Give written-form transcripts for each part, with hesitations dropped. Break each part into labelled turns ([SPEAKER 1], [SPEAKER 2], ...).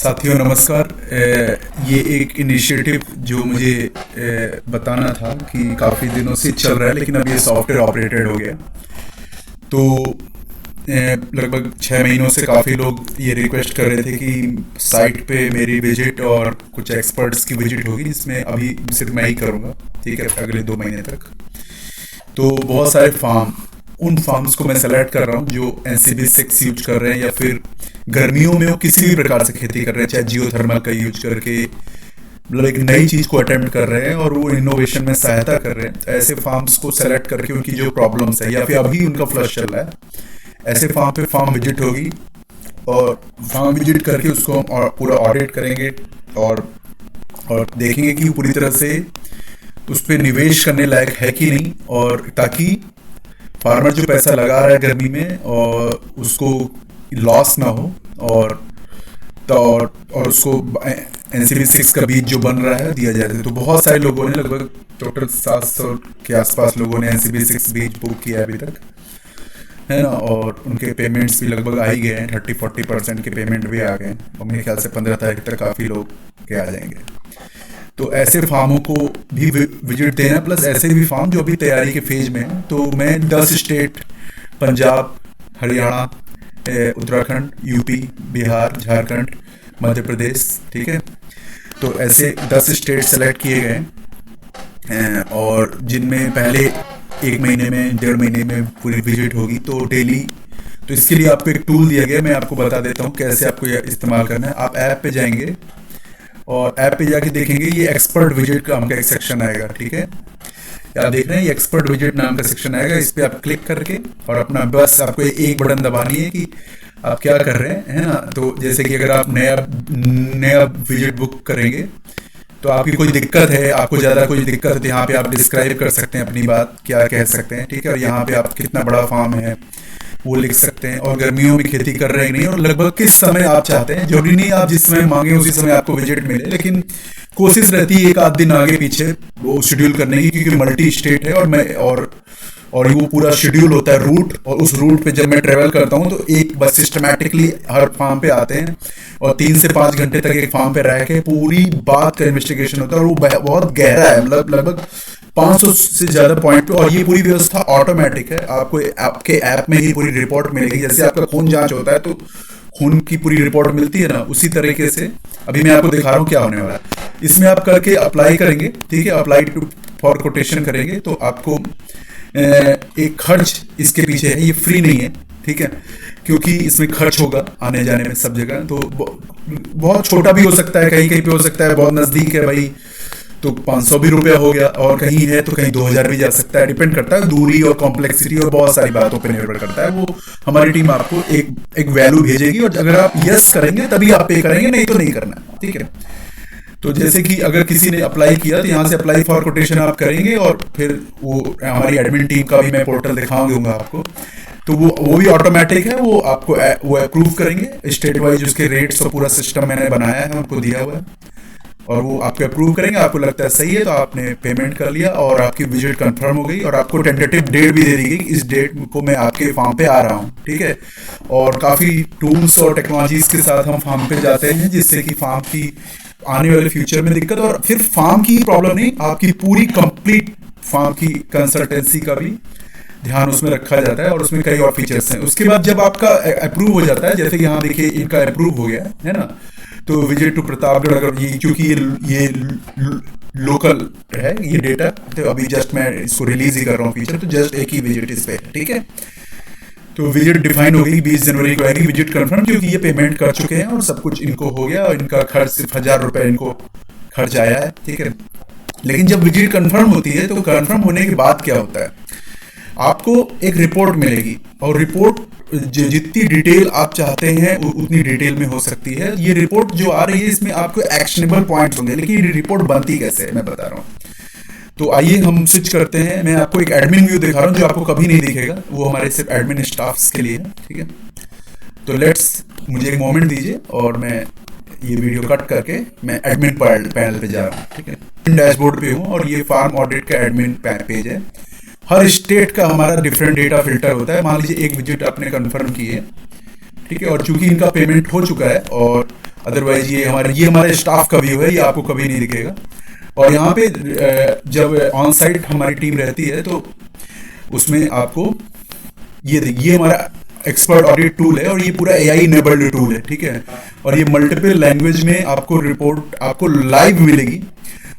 [SPEAKER 1] साथियों नमस्कार। ये एक इनिशिएटिव जो मुझे बताना था कि काफ़ी दिनों से चल रहा है, लेकिन अब ये सॉफ्टवेयर ऑपरेटेड हो गया। तो लगभग 6 महीनों से काफ़ी लोग ये रिक्वेस्ट कर रहे थे कि साइट पे मेरी विजिट और कुछ एक्सपर्ट्स की विजिट होगी, जिसमें अभी सिर्फ मैं ही करूँगा, ठीक है, अगले 2 महीने तक। तो बहुत सारे फार्म, उन फार्म्स को मैं सेलेक्ट कर रहा हूँ जो NCB6 यूज कर रहे हैं, या फिर गर्मियों में वो किसी भी प्रकार से खेती कर रहे हैं, चाहे जियोथर्मल का यूज करके, मतलब एक नई चीज को अटेम्प्ट कर रहे हैं और वो इनोवेशन में सहायता कर रहे हैं। तो ऐसे फार्म्स को सेलेक्ट करके उनकी जो प्रॉब्लम्स है या फिर अभी उनका फ्लश चल रहा है, ऐसे फार्म पे फार्म विजिट होगी और फार्म विजिट करके उसको हम पूरा ऑडिट करेंगे और देखेंगे कि पूरी तरह से उस पर निवेश करने लायक है कि नहीं, और ताकि फार्मर जो पैसा लगा रहा है गर्मी में और उसको लॉस ना हो, और उसको NCB6 का बीज जो बन रहा है दिया जाए। तो बहुत सारे लोगों ने, लगभग टोटल 700 के आसपास लोगों ने NCB6 बीज बुक किया है अभी तक, है ना। और उनके पेमेंट्स भी लगभग आ ही गए हैं, 30-40% के पेमेंट भी आ गए हैं, और मेरे ख्याल से 15 तारीख तक काफ़ी लोग के आ जाएंगे। तो ऐसे फार्मों को भी विजिट देना, प्लस ऐसे भी फार्म जो अभी तैयारी के फेज में है। तो मैं 10 स्टेट, पंजाब, हरियाणा, उत्तराखंड, यूपी, बिहार, झारखंड, मध्य प्रदेश, ठीक है, तो ऐसे 10 स्टेट सेलेक्ट किए गए हैं, और जिनमें पहले 1 महीने में, 1.5 महीने में पूरी विजिट होगी। तो डेली, तो इसके लिए आपको एक टूल दिया गया, मैं आपको बता देता हूँ कैसे आपको यह इस्तेमाल करना है। आप ऐप पे जाएंगे और ऐप पे जाके देखेंगे, ये एक्सपर्ट विजिट नाम का एक सेक्शन आएगा, ठीक है। आप देख रहे हैं ये एक्सपर्ट विजिट नाम का सेक्शन आएगा, इस पे आप क्लिक करके और अपना बस आपको एक बटन दबानी है कि आप क्या कर रहे हैं, है ना। तो जैसे कि अगर आप नया विजिट बुक करेंगे तो आपकी कोई दिक्कत है, आपको ज़्यादा कोई दिक्कत है, तो यहाँ पे आप डिस्क्राइब कर सकते हैं अपनी बात, क्या कह सकते हैं, ठीक है। और यहाँ पे आप कितना बड़ा फार्म है वो लिख सकते हैं, और गर्मियों में खेती कर रहे हैं नहीं, और लगभग किस समय आप चाहते हैं। जरूरी नहीं आप जिस समय मांगे उसी समय आपको विजिट मिले, लेकिन कोशिश रहती है एक आध दिन आगे पीछे वो शेड्यूल करने की, क्योंकि मल्टी स्टेट है और वो पूरा शेड्यूल होता है रूट, और उस रूट पे जब मैं ट्रेवल करता हूँ तो एक बस सिस्टमैटिकली हर फार्म पे आते हैं और 3 से 5 घंटे तक एक फार्म पे रह के पूरी बात का इन्वेस्टिगेशन होता है, और वो बहुत गहरा है, मतलब लगभग 500 से ज़्यादा पॉइंट पे। और ये पूरी व्यवस्था ऑटोमेटिक है, आपको आपके ऐप में ही पूरी रिपोर्ट मिलेगी। जैसे आपका खून जांच होता है तो खून की पूरी रिपोर्ट मिलती है ना, उसी तरीके से अभी मैं आपको दिखा रहा हूँ क्या होने वाला है। इसमें आप करके अप्लाई करेंगे, ठीक है, अप्लाई टू फॉर कोटेशन करेंगे, तो आपको एक खर्च इसके पीछे है, ये फ्री नहीं है, ठीक है, क्योंकि इसमें खर्च होगा आने जाने में सब जगह। तो बहुत छोटा भी हो सकता है, कहीं कहीं पे हो सकता है बहुत नज़दीक है भाई तो 500 भी रुपया हो गया, और कहीं है तो कहीं 2000 भी जा सकता है, डिपेंड करता है दूरी और कॉम्प्लेक्सिटी और बहुत सारी बातों पे निर्भर करता है। वो हमारी टीम आपको एक वैल्यू भेजेगी, और अगर आप यस करेंगे तभी आप पे करेंगे, नहीं तो नहीं करना, ठीक है। तो जैसे कि अगर किसी ने अप्लाई किया तो यहाँ से अप्लाई फॉर कोटेशन आप करेंगे, और फिर वो हमारी एडमिन टीम का भी मैं पोर्टल दिखाऊंगा आपको, तो वो भी ऑटोमेटिक है, वो आपको वो अप्रूव करेंगे स्टेट वाइज, उसके रेट्स और पूरा सिस्टम मैंने बनाया है, उनको दिया हुआ है, और वो आपको अप्रूव करेंगे। आपको लगता है सही है तो आपने पेमेंट कर लिया और आपकी विजिट कंफर्म हो गई, और आपको टेंटेटिव डेट भी दे दी गई कि इस डेट को मैं आपके फार्म पे आ रहा हूँ, ठीक है। और काफ़ी टूल्स और टेक्नोलॉजीज के साथ हम फार्म पे जाते हैं, जिससे कि फार्म की आने वाले फ्यूचर में दिक्कत, और फिर फार्म की प्रॉब्लम नहीं, आपकी पूरी कंप्लीट फार्म की कंसल्टेंसी का भी ध्यान उसमें रखा जाता है, और उसमें कई और फीचर्स हैं। उसके बाद जब आपका अप्रूव हो जाता है, जैसे कि यहाँ देखिए इनका अप्रूव हो गया है ना, तो विजिट टू प्रतापगढ़, अगर ये क्योंकि ये लोकल है ये डेटा, तो अभी जस्ट मैं इसको रिलीज ही कर रहा हूँ फीचर, तो जस्ट एक ही विजिट इस पे, ठीक है। तो विजिट डिफाइन हो गई, 20 जनवरी को आएगी विजिट कंफर्म, क्योंकि ये पेमेंट कर चुके हैं और सब कुछ इनको हो गया, और इनका खर्च सिर्फ 1000 रुपये इनको खर्च आया है, ठीक है। लेकिन जब विजिट कंफर्म होती है तो कंफर्म होने के बाद क्या होता है, आपको एक रिपोर्ट मिलेगी, और रिपोर्ट जितनी डिटेल आप चाहते हैं उतनी डिटेल में हो सकती है। ये रिपोर्ट जो आ रही है इसमें आपको एक्शनेबल पॉइंट्स होंगे, लेकिन ये रिपोर्ट बनती कैसे है मैं बता रहा हूँ। तो आइए हम स्विच करते हैं, मैं आपको एक एडमिन व्यू दिखा रहा हूँ जो आपको कभी नहीं दिखेगा, वो हमारे सिर्फ एडमिन स्टाफ्स के लिए है, ठीक है। तो मुझे एक मोमेंट दीजिए और मैं ये वीडियो कट करके मैं एडमिन पैनल पे जा रहा हूँ, ठीक है। डैशबोर्ड पे हूँ और ये फार्म ऑडिट का एडमिन पेज है। हर स्टेट का हमारा डिफरेंट डेटा फिल्टर होता है। मान लीजिए एक विजिट आपने कंफर्म की है, ठीक है, और चूंकि इनका पेमेंट हो चुका है और अदरवाइज ये हमारे स्टाफ का व्यू है, ये आपको कभी नहीं दिखेगा। और यहाँ पे जब ऑन साइट हमारी टीम रहती है तो उसमें आपको ये देखिए, ये हमारा एक्सपर्ट ऑडिट टूल है और ये पूरा एआई इनेबल्ड टूल है, ठीक है। और ये मल्टीपल लैंग्वेज में आपको रिपोर्ट आपको लाइव मिलेगी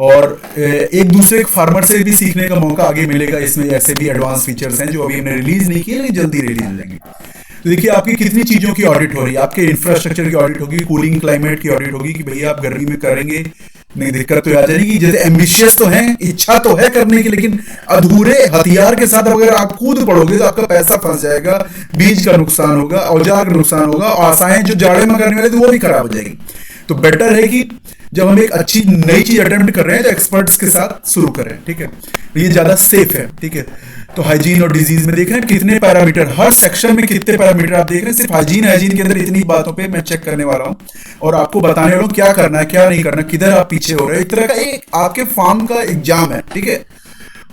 [SPEAKER 1] और एक दूसरे फार्मर से भी सीखने का मौका आगे मिलेगा। इसमें ऐसे भी एडवांस फीचर्स हैं जो अभी हमने रिलीज नहीं किए लेकिन जल्दी रिलीज हो जाएंगे। तो देखिए आपकी कितनी चीजों की ऑडिट हो रही है, आपके इंफ्रास्ट्रक्चर की ऑडिट होगी, कूलिंग क्लाइमेट की ऑडिट होगी कि भैया आप गर्मी में करेंगे नहीं, दिक्कत तो आ जाएगी। जैसे एम्बिशियस तो है, इच्छा तो है करने की, लेकिन अधूरे हथियार के साथ अगर आप कूद पड़ोगे तो आपका पैसा फंस जाएगा, बीज का नुकसान होगा, औजार का नुकसान होगा, आशाएं जो जाड़े में करने वाले थे वो भी खराब हो जाएगी। तो बेटर है कि जब हम एक अच्छी नई चीज अटेम्प्ट कर रहे हैं तो एक्सपर्ट्स के साथ शुरू करें, ठीक है। ये ज्यादा सेफ है, ठीक है। तो हाइजीन और डिजीज में देख रहे हैं कितने पैरामीटर, हर सेक्शन में कितने पैरामीटर आप देख रहे हैं। सिर्फ हाइजीन के अंदर इतनी बातों पे मैं चेक करने वाला हूं और आपको बताने वाला हूं क्या करना है क्या नहीं करना, किधर आप पीछे हो रहे हो। एक तरह का एक आपके फार्म का एग्जाम है, ठीक है।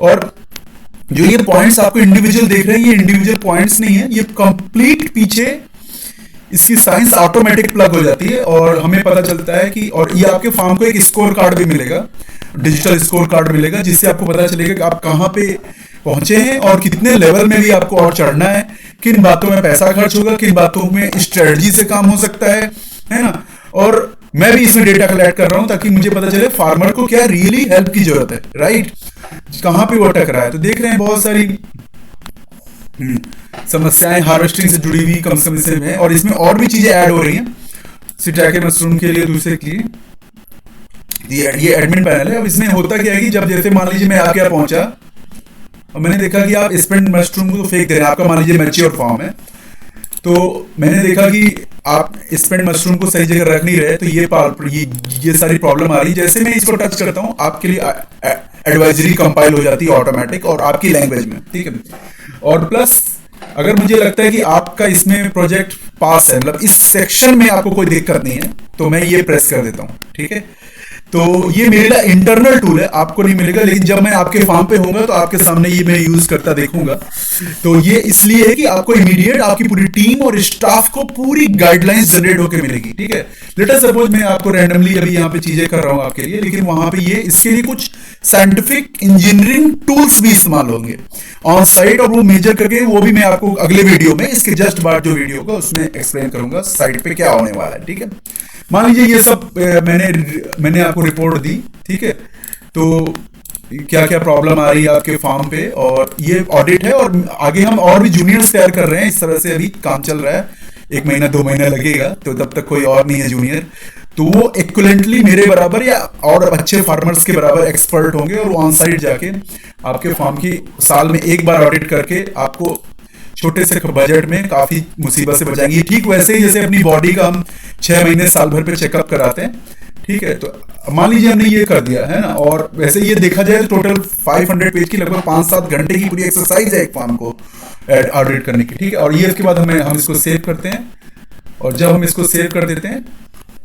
[SPEAKER 1] और जो ये पॉइंट्स आपको इंडिविजुअल देख रहे हैं, ये इंडिविजुअल पॉइंट्स नहीं है, ये कंप्लीट पीछे इसकी साइंस ऑटोमेटिक प्लग हो जाती है और हमें पता चलता है कि, और ये आपके फार्म को एक स्कोर कार्ड भी मिलेगा, डिजिटल स्कोर कार्ड मिलेगा, जिससे आपको पता चलेगा कि आप कहाँ पे पहुंचे हैं और कितने लेवल में भी आपको और चढ़ना है, किन बातों में पैसा खर्च होगा, किन बातों में स्ट्रेटजी से काम हो सकता है ना। और मैं भी इसमें डेटा कलेक्ट कर रहा हूं ताकि मुझे पता चले फार्मर को क्या रियली हेल्प की जरूरत है, राइट, कहां पे वो अटक रहा है। तो देख रहे हैं बहुत सारी समस्याएं हार्वेस्टिंग से जुड़ी हुई कम से में, और इसमें और भी चीजें ऐड हो रही हैं सिटाके मशरूम के लिए, दूसरे के लिए। ये एडमिन पैनल है। अब इसमें होता क्या है कि जब जैसे मान लीजिए मैं आपके यहाँ पहुंचा और मैंने देखा कि आप स्पेंड मशरूम को तो फेंक दे रहे हैं, आपका मान लीजिए मैच्योर फॉर्म है, तो मैंने देखा कि आप स्पेंड मशरूम को सही जगह रख नहीं रहे, तो ये सारी प्रॉब्लम आ रही है। जैसे मैं इसको टच करता हूँ आपके लिए एडवाइजरी कंपाइल हो जाती है ऑटोमेटिक और आपकी लैंग्वेज में, ठीक है। और प्लस अगर मुझे लगता है कि आपका इसमें प्रोजेक्ट पास है, मतलब इस सेक्शन में आपको कोई दिक्कत नहीं है, तो मैं ये प्रेस कर देता हूं, ठीक है। तो ये मेरे लिए इंटरनल टूल है, आपको नहीं मिलेगा, लेकिन जब मैं आपके फार्म पे होऊंगा तो आपके सामने ये मैं यूज करता देखूंगा। तो ये इसलिए है कि आपको इमीडिएट आपकी पूरी टीम और स्टाफ को पूरी गाइडलाइंस जनरेट होकर मिलेगी, ठीक है। लेट अस सपोज मैं आपको रैंडमली अभी यहाँ पे चीजें कर रहा हूँ आपके लिए, लेकिन वहां पे ये इसके लिए कुछ साइंटिफिक इंजीनियरिंग टूल्स भी इस्तेमाल होंगे ऑन साइट, और वो मेजर करके वो भी मैं आपको अगले वीडियो में, इसके जस्ट बाद जो वीडियो होगा उसमें एक्सप्लेन करूंगा साइट पे क्या होने वाला है, ठीक है। मान लीजिए ये सब मैंने आपको रिपोर्ट दी, ठीक है। तो क्या क्या प्रॉब्लम आ रही है आपके फार्म पे, और ये ऑडिट है, और आगे हम और भी जूनियर्स तैयार कर रहे हैं। इस तरह से अभी काम चल रहा है, 1 महीना 2 महीना लगेगा, तो तब तक कोई और नहीं है जूनियर, तो वो इक्विवेलेंटली मेरे बराबर या और अच्छे फार्मर्स के बराबर एक्सपर्ट होंगे, और वो ऑन साइट जाके आपके फार्म की साल में एक बार ऑडिट करके आपको छोटे से बजट में काफी मुसीबत से बचाएंगे। ठीक वैसे ही जैसे अपनी बॉडी का हम 6 महीने साल भर पे चेकअप कराते हैं, ठीक है। तो मान लीजिए हमने ये कर दिया है ना, और वैसे ये देखा जाए तो टोटल 500 पेज की लगभग 5-7 घंटे की पूरी एक्सरसाइज है एक फार्म को ऑडिट करने की, ठीक है। और ये इसके बाद हम इसको सेव करते हैं, और जब हम इसको सेव कर देते हैं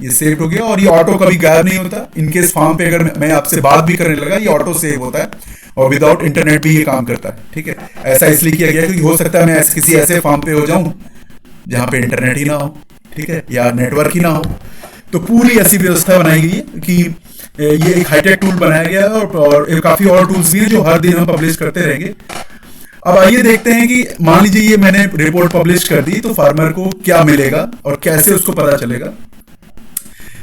[SPEAKER 1] ये सेव हो गया, और ये ऑटो कभी गायब नहीं होता। इनकेस फार्म पे अगर मैं आपसे बात भी करने लगा, ये ऑटो सेव होता है और विदाउट इंटरनेट भी ये काम करता है, ठीक है। ऐसा इसलिए किया गया क्योंकि हो सकता है मैं किसी ऐसे फार्म पे हो जाऊं जहां पे इंटरनेट ही ना हो, ठीक है, या नेटवर्क ही ना हो। तो पूरी ऐसी व्यवस्था बनाई गई है कि ये एक हाईटेक टूल बनाया गया है, और काफी और टूल्स भी हैं जो हर दिन हम पब्लिश करते रहेंगे। अब आइए देखते हैं कि मान लीजिए ये मैंने रिपोर्ट पब्लिश कर दी, तो फार्मर को क्या मिलेगा और कैसे उसको पता चलेगा।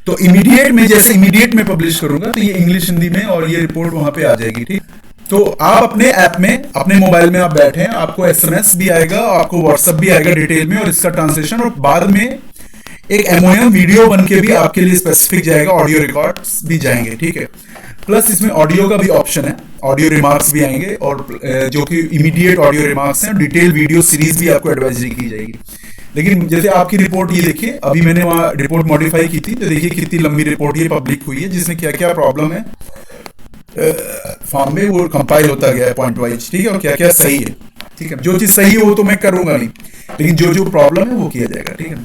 [SPEAKER 1] तो इमीडिएट में पब्लिश करूंगा तो ये इंग्लिश हिंदी में, और ये रिपोर्ट वहां पे आ जाएगी, ठीक। तो आप अपने ऐप में, अपने मोबाइल में आप बैठे हैं, आपको एसएमएस भी आएगा, आपको व्हाट्सएप भी आएगा डिटेल में, और इसका ट्रांसलेशन, और बाद में एक एमओएम वीडियो बन के भी आपके लिए स्पेसिफिक जाएगा, ऑडियो रिकॉर्ड्स भी जाएंगे, ठीक है। प्लस इसमें ऑडियो का भी ऑप्शन है, ऑडियो रिमार्क्स भी आएंगे, और जो कि इमीडिएट ऑडियो रिमार्क्स हैं, डिटेल वीडियो सीरीज भी आपको एडवाइजरी की जाएगी। लेकिन जैसे आपकी रिपोर्ट ये देखिए, अभी मैंने वहां रिपोर्ट मॉडिफाई की थी, तो देखिए कितनी लंबी रिपोर्ट ये पब्लिक हुई है, जिसमें क्या क्या प्रॉब्लम है फॉर्म में वो कंपाइल होता गया है पॉइंट वाइज, ठीक है, और क्या क्या सही है, ठीक है। जो चीज सही है वो तो मैं करूंगा नहीं, लेकिन जो जो प्रॉब्लम है वो किया जाएगा, ठीक है।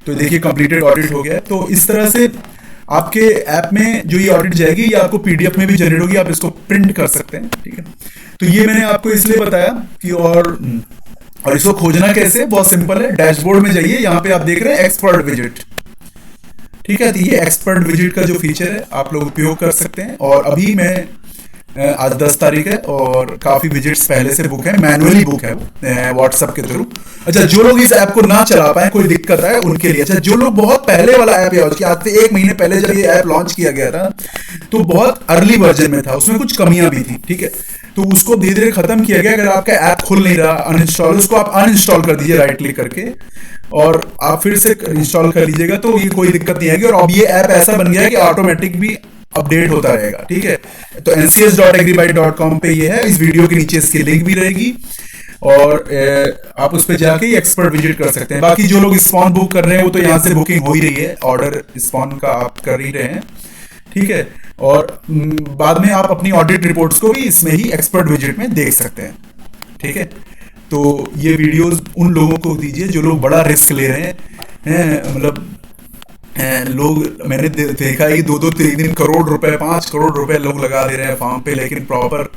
[SPEAKER 1] तो देखिए कंप्लीटेड ऑडिट हो गया है। तो इस तरह से आपके ऐप में जो ये ऑडिट जाएगी, ये आपको पीडीएफ में भी जनरेट होगी, आप इसको प्रिंट कर सकते हैं, ठीक है। तो ये मैंने आपको इसलिए बताया कि और इसको खोजना कैसे, बहुत सिंपल है। डैशबोर्ड में जाइए, यहाँ पे आप देख रहे हैं एक्सपर्ट विजिट, ठीक है। तो ये एक्सपर्ट विजिट का जो फीचर है आप लोग उपयोग कर सकते हैं। और अभी मैं आज 10 तारीख है और काफी विजिट्स पहले से बुक है, मैनुअली बुक है व्हाट्सएप के थ्रू। अच्छा, जो लोग इस ऐप को ना चला पाए, कोई दिक्कत है उनके लिए। अच्छा, जो लोग बहुत पहले वाला ऐप है, उसके आज से 1 महीने पहले जब ये ऐप लॉन्च किया गया था तो बहुत अर्ली वर्जन में था, उसमें कुछ कमियां भी थी, ठीक है। तो उसको धीरे धीरे खत्म किया गया। अगर आपका ऐप खुल नहीं रहा, अनइंस्टॉल, उसको आप अनइंस्टॉल कर दीजिए राइट क्लिक करके और आप फिर से इंस्टॉल कर लीजिएगा, तो ये कोई दिक्कत नहीं आएगी। और अब ये ऐप ऐसा बन गया है कि ऑटोमेटिक भी अपडेट होता रहेगा, ठीक है। तो ncs.agribyte.com पे ये है, इस वीडियो के नीचे इसकी लिंक भी रहेगी और आप उस पर जाके एक्सपर्ट विजिट कर सकते हैं। बाकी जो लोग स्पॉन बुक कर रहे हैं वो तो यहाँ से बुकिंग हो ही रही है, ऑर्डर स्पॉन का आप कर ही रहे हैं, ठीक है। और बाद में आप अपनी ऑडिट रिपोर्ट्स को भी इसमें ही एक्सपर्ट विजिट में देख सकते हैं, ठीक है। तो ये वीडियोस उन लोगों को दीजिए जो लोग बड़ा रिस्क ले रहे हैं, मतलब लोग मैंने देखा है कि 2-3 करोड़ रुपए, 5 करोड़ रुपए लोग लगा दे रहे हैं फार्म पे, लेकिन प्रॉपर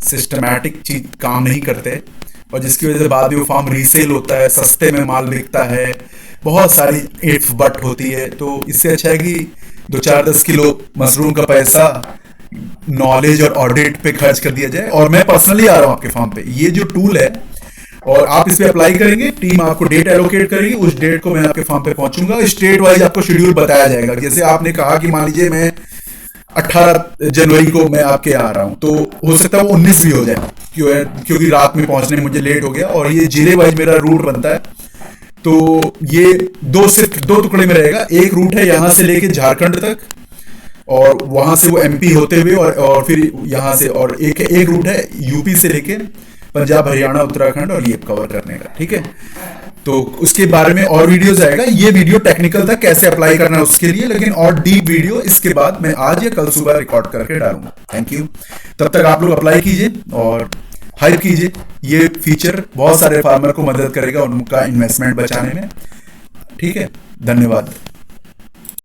[SPEAKER 1] सिस्टमैटिक चीज काम नहीं करते और जिसकी वजह से बाद में वो फार्म रीसेल होता है, सस्ते में माल बिकता है, बहुत सारी इफ बट होती है। तो इससे अच्छा है कि 2-4-10 किलो मशरूम का पैसा नॉलेज और ऑडिट पे खर्च कर दिया जाए। और मैं पर्सनली आ रहा हूँ आपके फार्म पे, ये जो टूल है और आप इस पे अप्लाई करेंगे, टीम आपको डेट एलोकेट करेगी, उस डेट को मैं आपके फार्म पे पहुंचूंगा। स्टेट वाइज आपको शेड्यूल बताया जाएगा। जैसे आपने कहा कि मान लीजिए मैं 18 जनवरी को मैं आपके यहाँ आ रहा हूँ, तो हो सकता है वो 19 भी हो जाए, क्योंकि रात में पहुंचने में मुझे लेट हो गया और ये जिले वाइज मेरा रूट बनता है। तो ये सिर्फ दो टुकड़े में रहेगा। एक रूट है यहाँ से लेके झारखंड तक और वहां से वो एमपी होते हुए और फिर यहाँ से, और एक रूट है यूपी से लेके पंजाब, हरियाणा, उत्तराखंड और ये कवर करने का, ठीक है। तो उसके बारे में और वीडियोस आएगा। ये वीडियो टेक्निकल था, कैसे अप्लाई करना है उसके लिए, लेकिन और डीप वीडियो इसके बाद मैं आज या कल सुबह रिकॉर्ड करके डालूंगा। Thank you. तब तक आप लोग अप्लाई कीजिए और हाइप कीजिए। ये फीचर बहुत सारे फार्मर को मदद करेगा उनका इन्वेस्टमेंट बचाने में, ठीक है। धन्यवाद।